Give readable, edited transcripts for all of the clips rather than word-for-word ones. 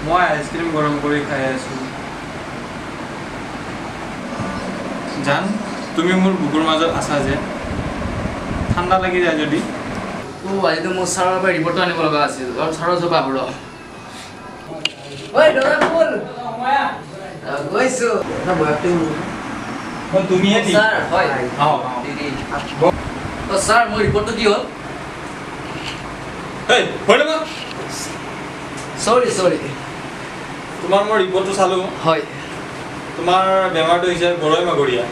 মই আইচক্ৰীম গৰম কৰি খাই আছোঁ। জান, তুমি মোৰ বুকুৰ মাজত আছা যে, ঠাণ্ডা লাগি যায় যদি। আজিতো মোৰ ছাৰৰ পৰা ৰিপৰ্টটো আনিব লগা আছিল। অলপ ছাৰৰ ওচৰৰ পৰা আহোঁ ৰ। ঐ দৰা ফুল গৈছোঁ। তুমিহে দি ছাৰ হয় ছাৰ মোৰ ৰিপৰ্টটো কি হ'ল? চৰি তোমাৰ মই ৰিপৰ্টটো চালোঁ। হয় তোমাৰ বেমাৰটো হৈছে গৰৈ মাগৰীয়া।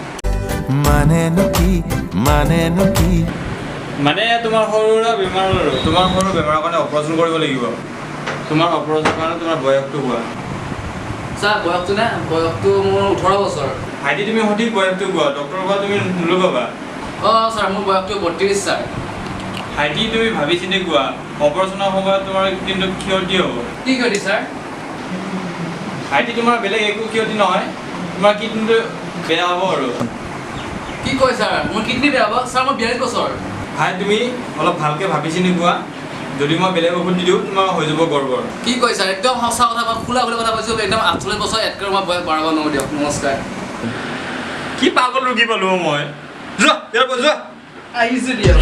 মানে তোমাৰ সৰু সুৰা বেমাৰ আৰু তোমাৰ সৰু বেমাৰৰ কাৰণে অপাৰেশ্যন কৰিব লাগিব। তোমাৰ অপাৰেশ্যনৰ কাৰণে তোমাৰ বয়সটো কোৱা। ছাৰ বয়সটো নে? বয়সটো মোৰ 18 বছৰ। ভাইটি তুমি সঠিক বয়সটো কোৱা, ডক্টৰৰ পৰা তুমি নলগাবা। ছাৰ মোৰ বয়সটো 32 ছাৰ। ভাইটি তুমি ভাবি চিন্তি কোৱা, অপাৰেশ্যনৰ সময়ত তোমাৰ কিন্তু ক্ষতি হ'ব। কি ক্ষতি ছাৰ? ভাইটি তোমাৰ বেলেগ একো ক্ষতি নহয়, তোমাৰ কিডনীটো বেয়া হ'ব আৰু। কি কয় ছাৰ? মোৰ কিডনী বেয়া হ'ব? ছাৰ মোৰ 42 বছৰ। ভাই তুমি অলপ ভালকৈ ভাবি চিন্তি কোৱা, যদি মই বেলেগ ঔষধ দি দিওঁ তোমাৰ হৈ যাব গড়বড়। কি কয় ছাৰ? একদম সঁচা কথা, মই খোলা কথা কৈছোঁ। একদম 48 বছৰ এড কৰি মই বয়স বঢ়াব নোৱাৰোঁ দিয়ক। নমস্কাৰ। কি পাগল ৰোগী পালোঁ মই। যোৱা ইয়াৰ পৰা যোৱা। আহিছোঁ দিয়ক।